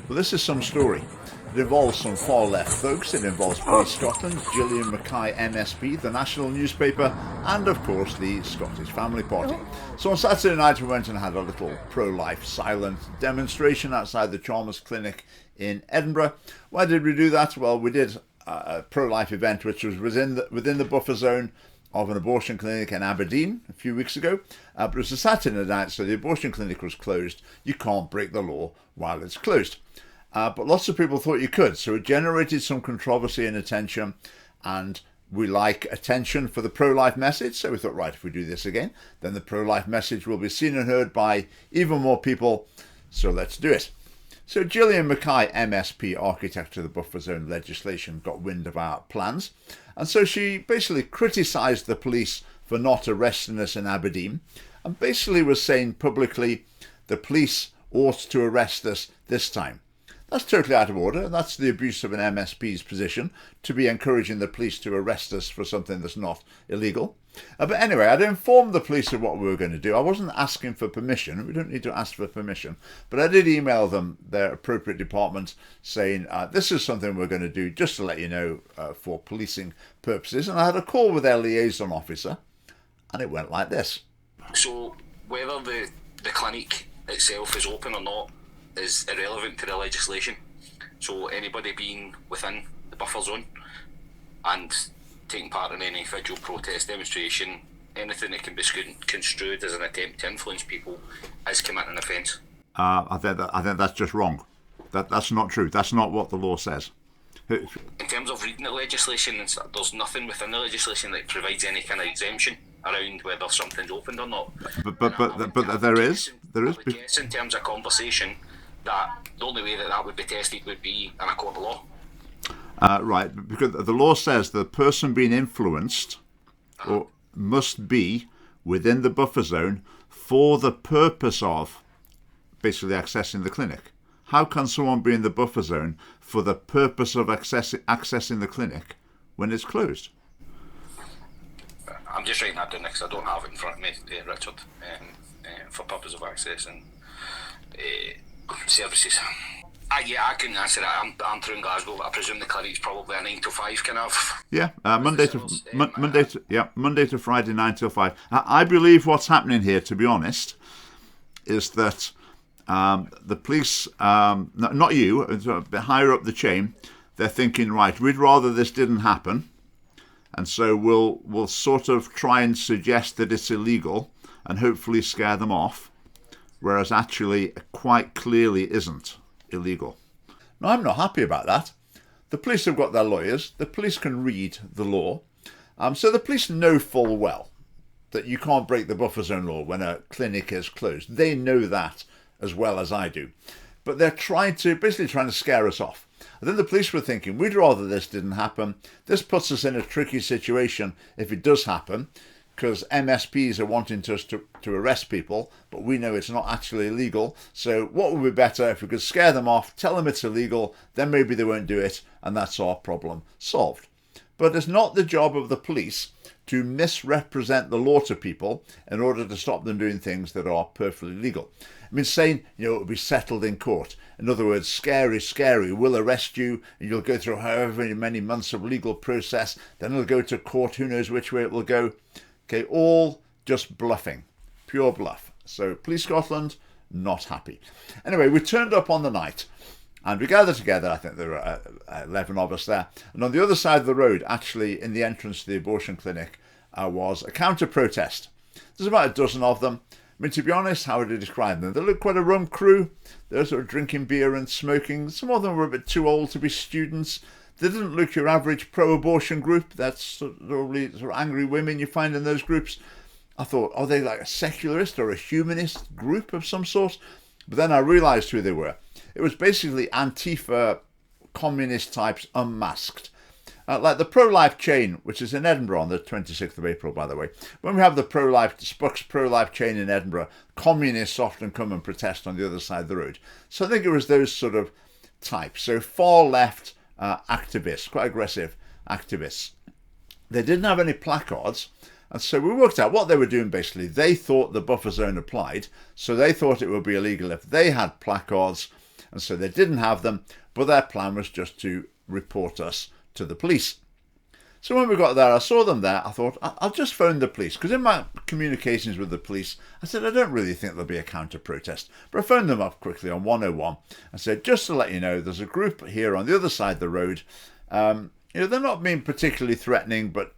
Well, this is some story. It involves some far-left folks. It involves Police Scotland, Gillian Mackay MSP, the national newspaper, and of course the Scottish Family Party. So on Saturday night we went and had a little pro-life silent demonstration outside the Chalmers Clinic in Edinburgh. Why did we do that? Well, we did a pro-life event which was within the buffer zone of an abortion clinic in Aberdeen a few weeks ago. But it was a Saturday night, so the abortion clinic was closed. You can't break the law while it's closed. But lots of people thought you could, so it generated some controversy and attention, and we like attention for the pro-life message, so we thought, right, if we do this again, then the pro-life message will be seen and heard by even more people, so let's do it. So Gillian Mackay, MSP, architect of the buffer zone legislation, got wind of our plans, and so she basically criticised the police for not arresting us in Aberdeen, and basically was saying publicly the police ought to arrest us this time. That's totally out of order, and that's the abuse of an MSP's position, to be encouraging the police to arrest us for something that's not illegal. But anyway, I'd informed the police of what we were going to do. I wasn't asking for permission. We don't need to ask for permission. But I did email them, their appropriate department, saying, this is something we're going to do just to let you know for policing purposes. And I had a call with their liaison officer, and it went like this. So whether the clinic itself is open or not is irrelevant to the legislation. So anybody being within the buffer zone and taking part in any vigil, protest, demonstration, anything that can be construed as an attempt to influence people is committing an offence. I think that's just wrong. That's not true. That's not what the law says. In terms of reading the legislation, there's nothing within the legislation that provides any kind of exemption around whether something's opened or not. But there is. I would guess in terms of conversation that the only way that would be tested would be in a court of law. Right, because the law says the person being influenced or must be within the buffer zone for the purpose of basically accessing the clinic. How can someone be in the buffer zone for the purpose of accessing the clinic when it's closed? I'm just writing that down because I don't have it in front of me, Richard, for purpose of accessing services. Yeah, I couldn't answer that. I'm through in Glasgow, but I presume the clinic's probably a 9 to 5 kind of. Yeah, Monday to Friday, 9 till 5. I believe what's happening here, to be honest, is that the police, not you, a bit higher up the chain, they're thinking, right, we'd rather this didn't happen, and so we'll sort of try and suggest that it's illegal and hopefully scare them off, whereas actually quite clearly isn't illegal. Now, I'm not happy about that. The police have got their lawyers. The police can read the law. So the police know full well that you can't break the buffer zone law when a clinic is closed. They know that as well as I do. But they're basically trying to scare us off. I think the police were thinking, we'd rather this didn't happen. This puts us in a tricky situation if it does happen, because MSPs are wanting us to arrest people, but we know it's not actually illegal. So what would be better if we could scare them off, tell them it's illegal, then maybe they won't do it, and that's our problem solved. But it's not the job of the police to misrepresent the law to people in order to stop them doing things that are perfectly legal. I mean, saying, it will be settled in court. In other words, scary, we'll arrest you, and you'll go through however many months of legal process, then it'll go to court, who knows which way it will go. Okay, all just bluffing, pure bluff. So Police Scotland, not happy. Anyway, we turned up on the night and we gathered together. I think there were 11 of us there. And on the other side of the road, actually in the entrance to the abortion clinic, was a counter-protest. There's about a dozen of them. I mean, to be honest, how would I describe them? They looked quite a rum crew. They were sort of drinking beer and smoking. Some of them were a bit too old to be students. They didn't look your average pro-abortion group. That's sort of angry women you find in those groups. I thought, are they like a secularist or a humanist group of some sort? But then I realised who they were. It was basically Antifa communist types unmasked. Like the pro-life chain, which is in Edinburgh on the 26th of April, by the way. When we have the Spucks pro-life chain in Edinburgh, communists often come and protest on the other side of the road. So I think it was those sort of types. So far left activists, quite aggressive activists. They didn't have any placards, and so we worked out what they were doing. Basically, they thought the buffer zone applied, so they thought it would be illegal if they had placards, And so they didn't have them, but their plan was just to report us to the police. So when we got there, I saw them there. I thought, I'll just phone the police. Because in my communications with the police, I said, I don't really think there'll be a counter-protest. But I phoned them up quickly on 101 and said, just to let you know, there's a group here on the other side of the road. They're not being particularly threatening, but,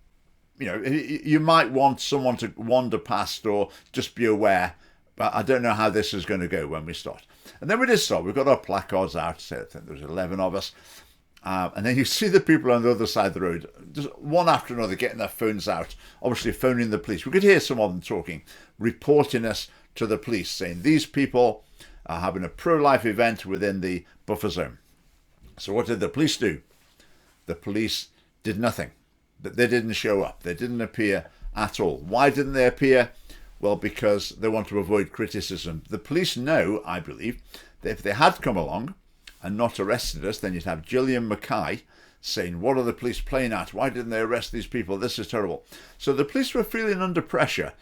you might want someone to wander past or just be aware. But I don't know how this is going to go when we start. And then we did start. We got our placards out. So I think there was 11 of us. And then you see the people on the other side of the road, just one after another, getting their phones out, obviously phoning the police. We could hear some of them talking, reporting us to the police, saying these people are having a pro-life event within the buffer zone. So what did the police do? The police did nothing. They didn't show up. They didn't appear at all. Why didn't they appear? Well, because they want to avoid criticism. The police know, I believe, that if they had come along and not arrested us, then you'd have Gillian Mackay saying, what are the police playing at? Why didn't they arrest these people? This is terrible. So the police were feeling under pressure,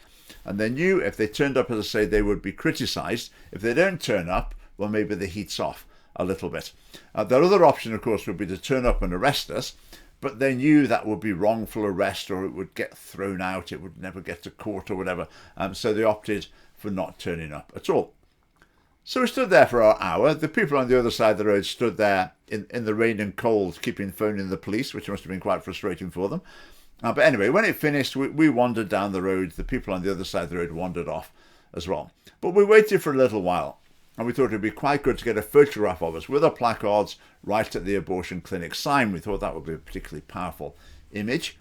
and they knew if they turned up, as I say, they would be criticised. If they don't turn up, well, maybe the heat's off a little bit. Their other option, of course, would be to turn up and arrest us, but they knew that would be wrongful arrest, or it would get thrown out, it would never get to court or whatever. So they opted for not turning up at all. So we stood there for an hour. The people on the other side of the road stood there in the rain and cold, keeping phoning the police, which must have been quite frustrating for them. But anyway, when it finished, we wandered down the road. The people on the other side of the road wandered off as well. But we waited for a little while, and we thought it would be quite good to get a photograph of us with our placards right at the abortion clinic sign. We thought that would be a particularly powerful image,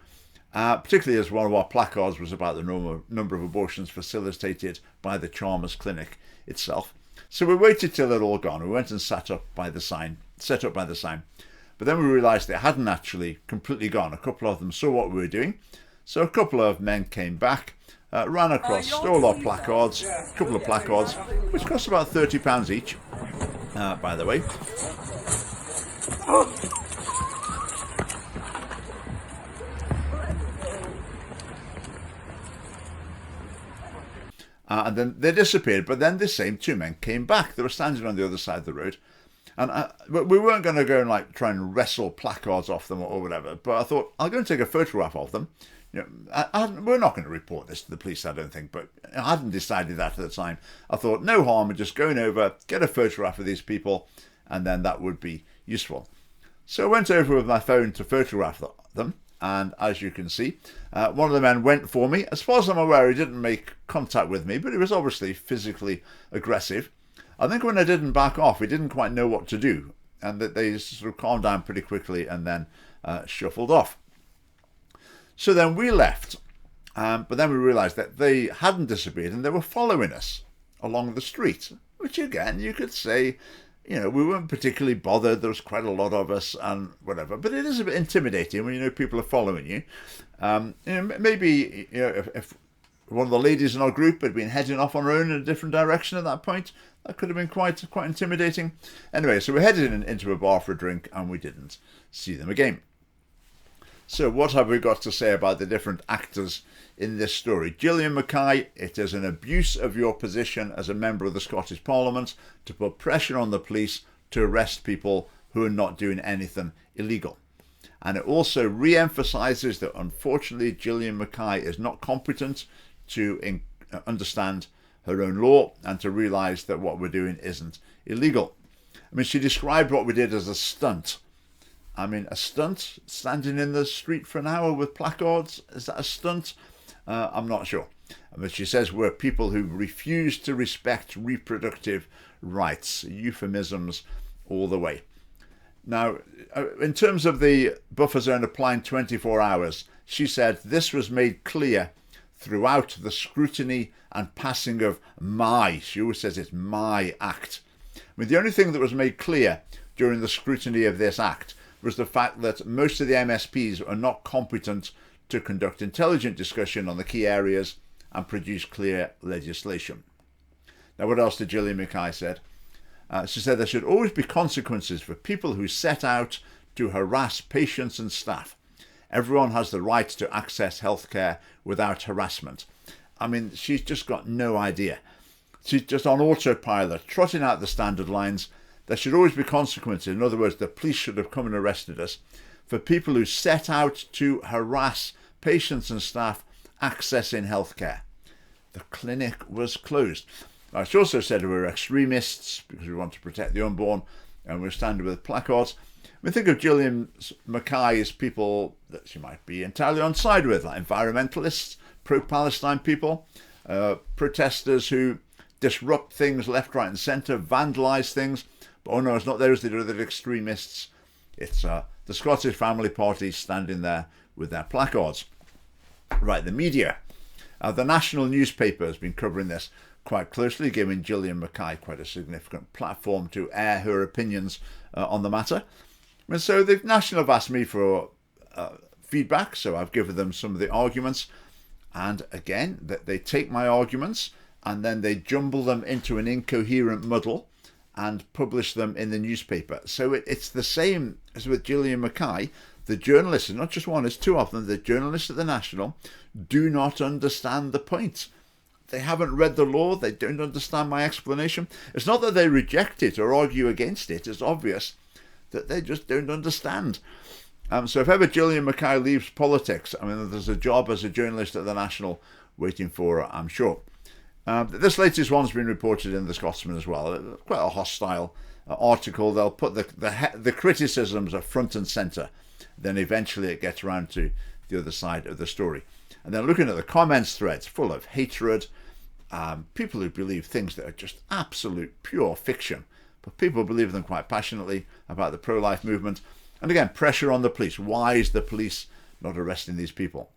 particularly as one of our placards was about the number of abortions facilitated by the Chalmers Clinic itself. So we waited till it all gone. We went and set up by the sign. But then we realised they hadn't actually completely gone. A couple of them saw what we were doing. So a couple of men came back, ran across, stole our placards, a couple of placards, which cost about £30 each, by the way. And then they disappeared, but then the same two men came back. They were standing on the other side of the road. And but we weren't going to go and try and wrestle placards off them or whatever. But I thought, I'll go and take a photograph of them. We're not going to report this to the police, I don't think, but I hadn't decided that at the time. I thought, no harm in just going over, get a photograph of these people, and then that would be useful. So I went over with my phone to photograph them. And as you can see, one of the men went for me. As far as I'm aware, he didn't make contact with me, but he was obviously physically aggressive. I think when I didn't back off, he didn't quite know what to do. And that they sort of calmed down pretty quickly and then shuffled off. So then we left. But then we realised that they hadn't disappeared and they were following us along the street. Which again, you could say, we weren't particularly bothered. There was quite a lot of us and whatever. But it is a bit intimidating when people are following you. Maybe if one of the ladies in our group had been heading off on her own in a different direction at that point, that could have been quite intimidating. Anyway, so we headed into a bar for a drink and we didn't see them again. So what have we got to say about the different actors in this story? Gillian Mackay, it is an abuse of your position as a member of the Scottish Parliament to put pressure on the police to arrest people who are not doing anything illegal. And it also re-emphasises that unfortunately Gillian Mackay is not competent to understand her own law and to realise that what we're doing isn't illegal. I mean, she described what we did as a stunt. I mean, a stunt? Standing in the street for an hour with placards? Is that a stunt? I'm not sure. But she says we're people who refuse to respect reproductive rights. Euphemisms all the way. Now, in terms of the buffer zone applying 24 hours, she said this was made clear throughout the scrutiny and passing of she always says it's my act. I mean, the only thing that was made clear during the scrutiny of this act was the fact that most of the MSPs are not competent to conduct intelligent discussion on the key areas and produce clear legislation. Now, what else did Gillian Mackay said? She said there should always be consequences for people who set out to harass patients and staff. Everyone has the right to access healthcare without harassment. I mean, she's just got no idea. She's just on autopilot, trotting out the standard lines, there should always be consequences. In other words, the police should have come and arrested us for people who set out to harass patients and staff accessing healthcare. The clinic was closed. Now, she also said we were extremists because we want to protect the unborn, and we're standing with placards. We think of Gillian Mackay as people that she might be entirely on side with, like environmentalists, pro-Palestine people, protesters who disrupt things left, right and centre, vandalise things. But oh no, it's not those that are the extremists. It's the Scottish Family Party standing there with their placards. Right, the media. The national newspaper has been covering this quite closely, giving Gillian Mackay quite a significant platform to air her opinions on the matter. And so the National have asked me for feedback, so I've given them some of the arguments. And again, they take my arguments and then they jumble them into an incoherent muddle and publish them in the newspaper. So it's the same as with Gillian Mackay. The journalists, and not just one, it's two of them, the journalists at the National do not understand the point. They haven't read the law, they don't understand my explanation. It's not that they reject it or argue against it, it's obvious that they just don't understand. So if ever Gillian Mackay leaves politics, I mean, there's a job as a journalist at the National waiting for her, I'm sure. This latest one's been reported in the Scotsman as well. Quite a hostile article. They'll put the criticisms are front and centre. Then eventually it gets around to the other side of the story. And then looking at the comments threads, full of hatred, people who believe things that are just absolute pure fiction, but people believe them quite passionately about the pro-life movement. And again, pressure on the police. Why is the police not arresting these people?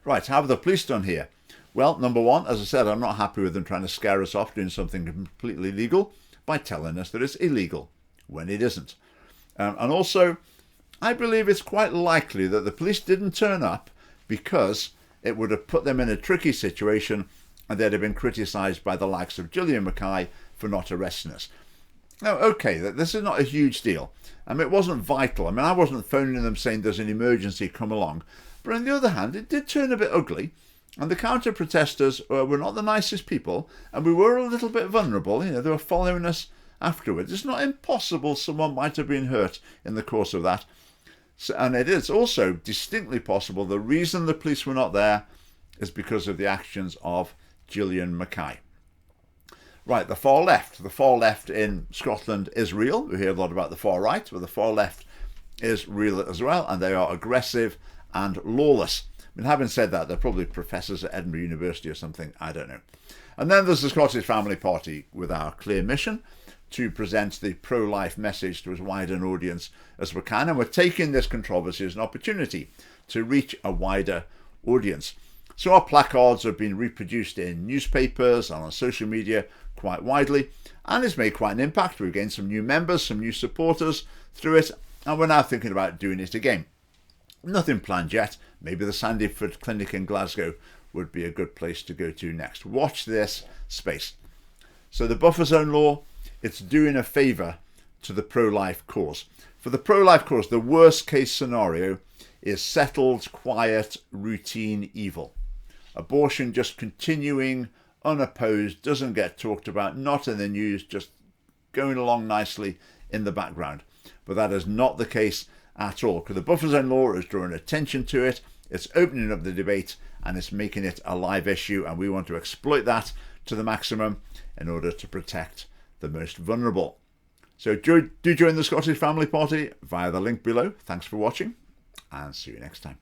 Right, how have the police done here? Well, number one, as I said, I'm not happy with them trying to scare us off doing something completely legal by telling us that it's illegal when it isn't. And also, I believe it's quite likely that the police didn't turn up because it would have put them in a tricky situation and they'd have been criticised by the likes of Gillian Mackay for not arresting us. Now, okay, this is not a huge deal. I mean, it wasn't vital. I mean, I wasn't phoning them saying there's an emergency, come along. But on the other hand, it did turn a bit ugly. And the counter-protesters were not the nicest people. And we were a little bit vulnerable. You know, they were following us afterwards. It's not impossible someone might have been hurt in the course of that. So, and it is also distinctly possible the reason the police were not there is because of the actions of Gillian Mackay. Right, the far left. The far left in Scotland is real. We hear a lot about the far right, but the far left is real as well, and they are aggressive and lawless. I mean, having said that, they're probably professors at Edinburgh University or something, I don't know. And then there's the Scottish Family Party with our clear mission to present the pro-life message to as wide an audience as we can, and we're taking this controversy as an opportunity to reach a wider audience. So our placards have been reproduced in newspapers and on social media quite widely, and it's made quite an impact. We've gained some new members, some new supporters through it, and we're now thinking about doing it again. Nothing planned yet. Maybe the Sandyford Clinic in Glasgow would be a good place to go to next. Watch this space. So the buffer zone law, it's doing a favour to the pro-life cause. For the pro-life cause, the worst case scenario is settled, quiet, routine evil. Abortion just continuing, unopposed, doesn't get talked about, not in the news, just going along nicely in the background. But that is not the case at all, because the buffer zone law is drawing attention to it, it's opening up the debate, and it's making it a live issue, and we want to exploit that to the maximum in order to protect the most vulnerable. So do join the Scottish Family Party via the link below. Thanks for watching, and see you next time.